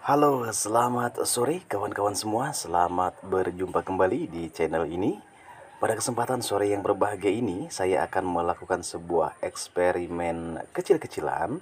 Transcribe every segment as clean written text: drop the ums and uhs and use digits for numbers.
Halo, selamat sore kawan-kawan semua. Selamat berjumpa kembali di channel ini. Pada kesempatan sore yang berbahagia ini, saya akan melakukan sebuah eksperimen kecil-kecilan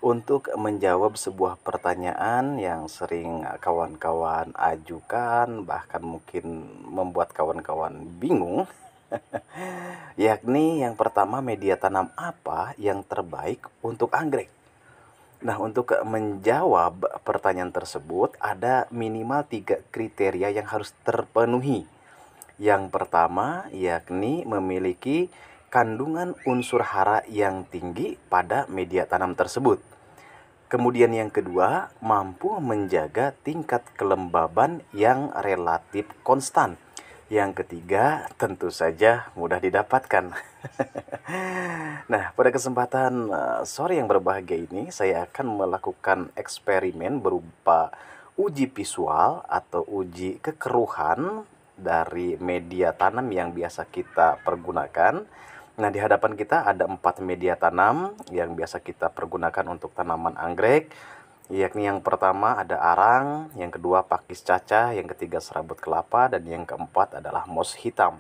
untuk menjawab sebuah pertanyaan yang sering kawan-kawan ajukan, bahkan mungkin membuat kawan-kawan bingung. Yakni yang pertama, media tanam apa yang terbaik untuk anggrek? Nah, untuk menjawab pertanyaan tersebut, ada minimal 3 kriteria yang harus terpenuhi. Yang pertama, yakni memiliki kandungan unsur hara yang tinggi pada media tanam tersebut. Kemudian yang kedua, mampu menjaga tingkat kelembaban yang relatif konstan. Yang ketiga, tentu saja mudah didapatkan. Nah, pada kesempatan sore yang berbahagia ini, saya akan melakukan eksperimen berupa uji visual atau uji kekeruhan dari media tanam yang biasa kita pergunakan. Nah, di hadapan kita ada 4 media tanam yang biasa kita pergunakan untuk tanaman anggrek, yakni yang pertama ada arang, yang kedua pakis cacah, yang ketiga serabut kelapa, dan yang keempat adalah moss hitam.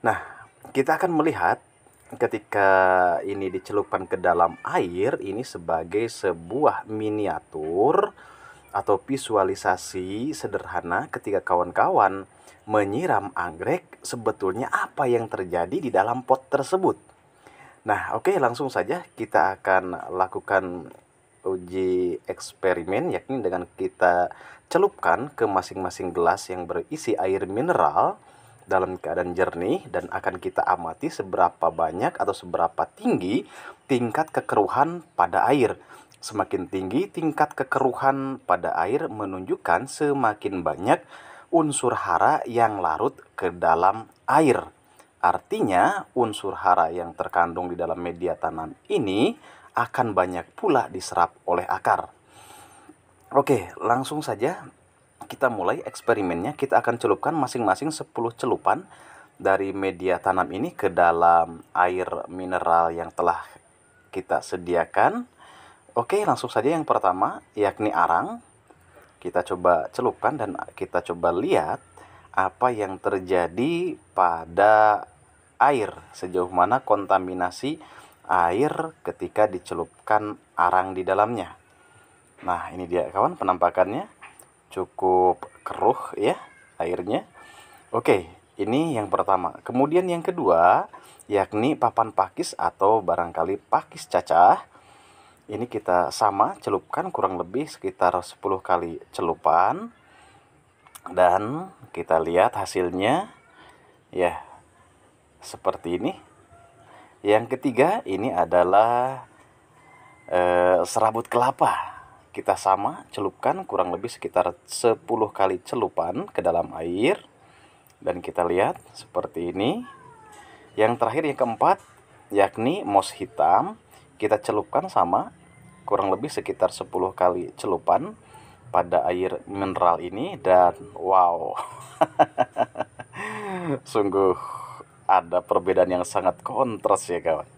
Nah, kita akan melihat ketika ini dicelupkan ke dalam air, ini sebagai sebuah miniatur atau visualisasi sederhana ketika kawan-kawan menyiram anggrek, sebetulnya apa yang terjadi di dalam pot tersebut. Nah, oke, langsung saja kita akan lakukan uji eksperimen, yakni dengan kita celupkan ke masing-masing gelas yang berisi air mineral dalam keadaan jernih, dan akan kita amati seberapa banyak atau seberapa tinggi tingkat kekeruhan pada air. Semakin tinggi tingkat kekeruhan pada air menunjukkan semakin banyak unsur hara yang larut ke dalam air. Artinya, unsur hara yang terkandung di dalam media tanam ini akan banyak pula diserap oleh akar. Oke, langsung saja kita mulai eksperimennya. Kita akan celupkan masing-masing 10 celupan dari media tanam ini ke dalam air mineral yang telah kita sediakan. Oke, langsung saja yang pertama, yakni arang. Kita coba celupkan dan kita coba lihat apa yang terjadi pada air, sejauh mana kontaminasi air ketika dicelupkan arang di dalamnya. Nah, ini dia kawan, penampakannya cukup keruh ya airnya. Oke, ini yang pertama. Kemudian yang kedua, yakni papan pakis atau barangkali pakis cacah. Ini kita sama celupkan kurang lebih sekitar 10 kali celupan. Dan kita lihat hasilnya ya seperti ini. Yang ketiga, ini adalah serabut kelapa. Kita sama celupkan kurang lebih sekitar 10 kali celupan ke dalam air. Dan kita lihat seperti ini. Yang terakhir, yang keempat, yakni moss hitam. Kita celupkan sama kurang lebih sekitar 10 kali celupan pada air mineral ini. Dan wow, sungguh ada perbedaan yang sangat kontras ya kawan.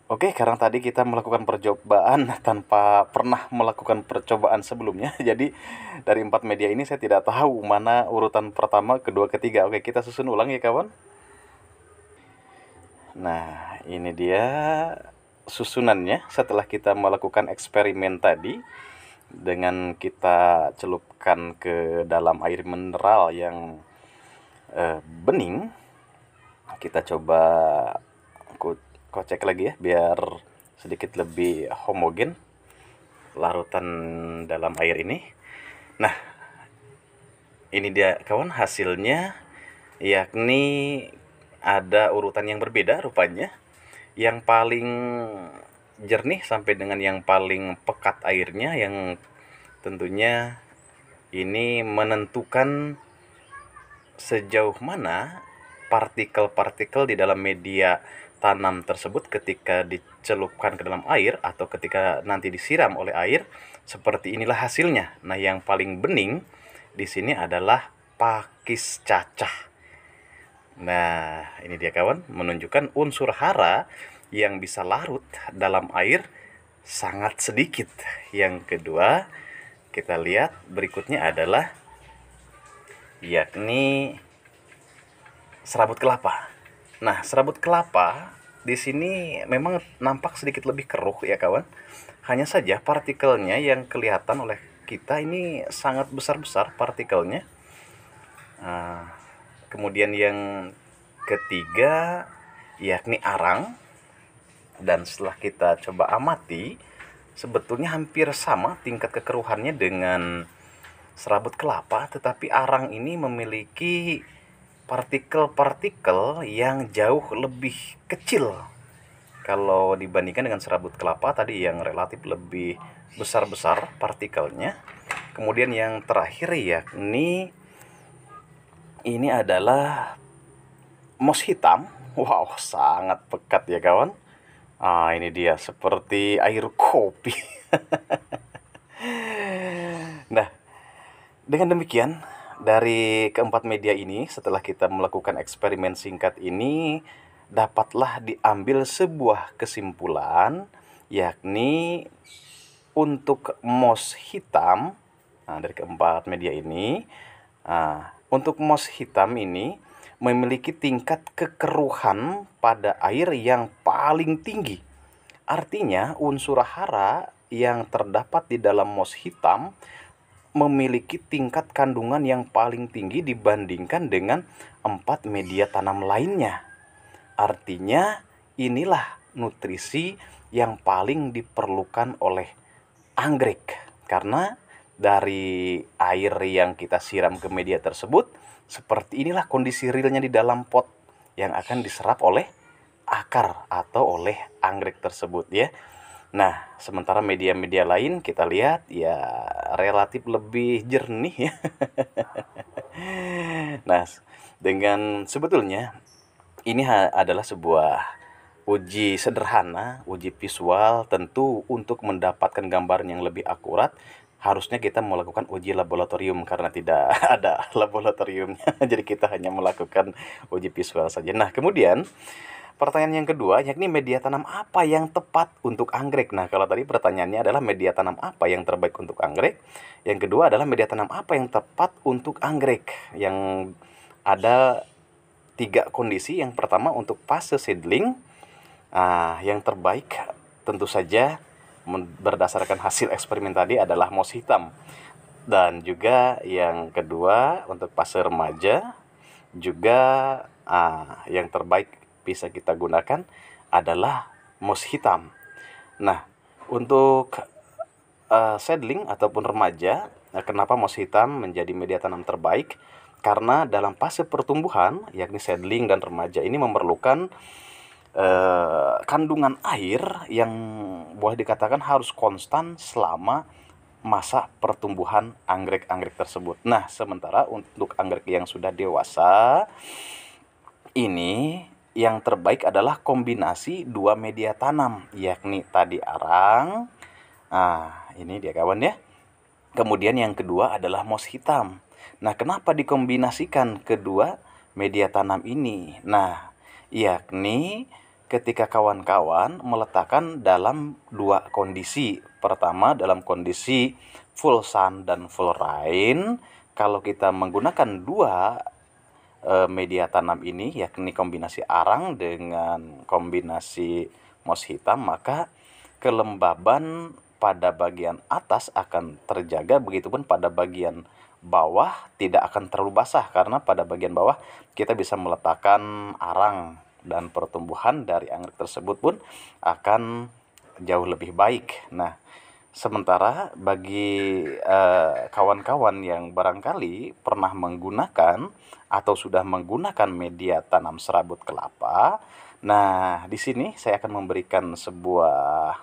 Oke, karena tadi kita melakukan percobaan tanpa pernah melakukan percobaan sebelumnya. Jadi dari 4 media ini saya tidak tahu mana urutan pertama, kedua, ketiga. Oke, kita susun ulang ya kawan. Nah, ini dia susunannya setelah kita melakukan eksperimen tadi. Dengan kita celupkan ke dalam air mineral yang bening. Kita coba kocek lagi ya, biar sedikit lebih homogen larutan dalam air ini. Nah, ini dia kawan hasilnya, yakni ada urutan yang berbeda rupanya. Yang paling jernih sampai dengan yang paling pekat airnya, yang tentunya ini menentukan sejauh mana partikel-partikel di dalam media tanam tersebut ketika dicelupkan ke dalam air atau ketika nanti disiram oleh air. Seperti inilah hasilnya. Nah, yang paling bening di sini adalah pakis cacah. Nah, ini dia kawan, menunjukkan unsur hara yang bisa larut dalam air sangat sedikit. Yang kedua, kita lihat berikutnya adalah yakni serabut kelapa. Nah, serabut kelapa di sini memang nampak sedikit lebih keruh ya kawan. Hanya saja partikelnya yang kelihatan oleh kita ini sangat besar-besar partikelnya. Kemudian yang ketiga yakni arang. Dan setelah kita coba amati, sebetulnya hampir sama tingkat kekeruhannya dengan serabut kelapa, tetapi arang ini memiliki partikel-partikel yang jauh lebih kecil kalau dibandingkan dengan serabut kelapa tadi yang relatif lebih besar-besar partikelnya. Kemudian yang terakhir yakni ini adalah mos hitam. Wow, sangat pekat ya kawan. Ini dia seperti air kopi. Nah, dengan demikian, dari keempat media ini, setelah kita melakukan eksperimen singkat ini, dapatlah diambil sebuah kesimpulan, yakni untuk mos hitam, dari keempat media ini, untuk mos hitam ini memiliki tingkat kekeruhan pada air yang paling tinggi. Artinya unsur hara yang terdapat di dalam mos hitam memiliki tingkat kandungan yang paling tinggi dibandingkan dengan 4 media tanam lainnya. Artinya inilah nutrisi yang paling diperlukan oleh anggrek. Karena dari air yang kita siram ke media tersebut, seperti inilah kondisi realnya di dalam pot yang akan diserap oleh akar atau oleh anggrek tersebut ya. Nah, sementara media-media lain kita lihat ya relatif lebih jernih ya. Nah, dengan sebetulnya ini adalah sebuah uji sederhana, uji visual. Tentu untuk mendapatkan gambaran yang lebih akurat harusnya kita melakukan uji laboratorium karena tidak ada laboratoriumnya. Jadi kita hanya melakukan uji visual saja. Nah, kemudian pertanyaan yang kedua yakni media tanam apa yang tepat untuk anggrek. Nah, kalau tadi pertanyaannya adalah media tanam apa yang terbaik untuk anggrek. Yang kedua adalah media tanam apa yang tepat untuk anggrek. Yang ada 3 kondisi. Yang pertama untuk fase seedling. Yang terbaik tentu saja berdasarkan hasil eksperimen tadi adalah mos hitam. Dan juga yang kedua untuk fase remaja juga yang terbaik bisa kita gunakan adalah mos hitam. Nah, untuk seedling ataupun remaja, kenapa mos hitam menjadi media tanam terbaik? Karena dalam fase pertumbuhan, yakni seedling dan remaja ini memerlukan kandungan air yang boleh dikatakan harus konstan selama masa pertumbuhan anggrek-anggrek tersebut. Nah, sementara untuk anggrek yang sudah dewasa, ini yang terbaik adalah kombinasi 2 media tanam, yakni tadi arang. Ini dia kawan ya. Kemudian yang kedua adalah mos hitam. Nah, kenapa dikombinasikan kedua media tanam ini? Nah, yakni ketika kawan-kawan meletakkan dalam 2 kondisi. Pertama dalam kondisi full sun dan full rain. Kalau kita menggunakan 2 media tanam ini, yakni kombinasi arang dengan kombinasi mos hitam, maka kelembaban pada bagian atas akan terjaga, begitupun pada bagian bawah tidak akan terlalu basah, karena pada bagian bawah kita bisa meletakkan arang dan pertumbuhan dari anggrek tersebut pun akan jauh lebih baik. Nah, sementara bagi kawan-kawan yang barangkali pernah menggunakan atau sudah menggunakan media tanam serabut kelapa, nah di sini saya akan memberikan sebuah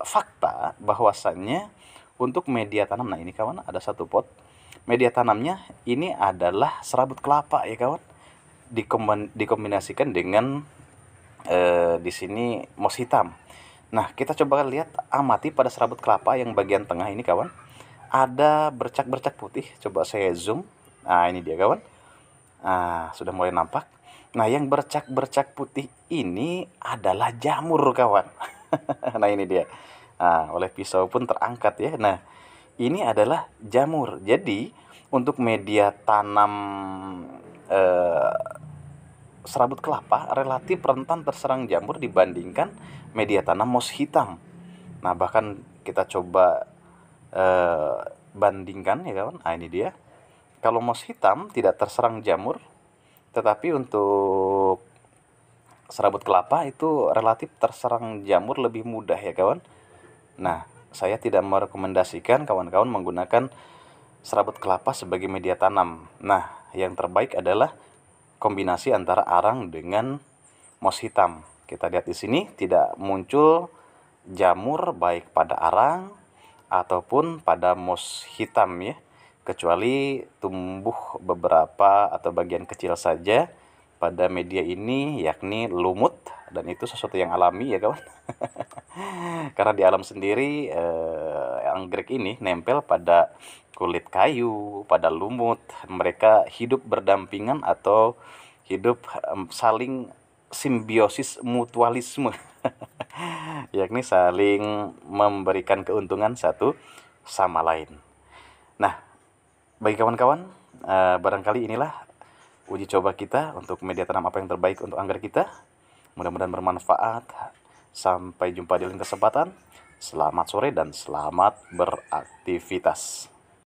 fakta bahwasannya untuk media tanam, nah ini kawan ada 1 pot. Media tanamnya ini adalah serabut kelapa ya kawan. Dikombinasikan dengan di sini mos hitam. Nah, kita coba lihat, amati pada serabut kelapa yang bagian tengah ini kawan. Ada bercak-bercak putih. Coba saya zoom. Nah, ini dia kawan. Sudah mulai nampak. Nah, yang bercak-bercak putih ini adalah jamur kawan. Nah, ini dia. Nah, oleh pisau pun terangkat ya. Nah, ini adalah jamur. Jadi, untuk media tanam eh, serabut kelapa relatif rentan terserang jamur dibandingkan media tanam moss hitam. Nah, bahkan kita coba eh, bandingkan ya kawan. Nah, ini dia. Kalau moss hitam tidak terserang jamur, tetapi untuk serabut kelapa itu relatif terserang jamur lebih mudah ya kawan. Nah, saya tidak merekomendasikan kawan-kawan menggunakan serabut kelapa sebagai media tanam. Nah, yang terbaik adalah kombinasi antara arang dengan moss hitam. Kita lihat di sini tidak muncul jamur baik pada arang ataupun pada moss hitam ya, kecuali tumbuh beberapa atau bagian kecil saja pada media ini, yakni lumut, dan itu sesuatu yang alami ya kawan. Karena di alam sendiri anggrek ini nempel pada kulit kayu, pada lumut. Mereka hidup berdampingan atau hidup saling simbiosis mutualisme. Yakni saling memberikan keuntungan satu sama lain. Nah, bagi kawan-kawan, barangkali inilah uji coba kita untuk media tanam apa yang terbaik untuk anggrek kita. Mudah-mudahan bermanfaat. Sampai jumpa di lain kesempatan. Selamat sore dan selamat beraktivitas.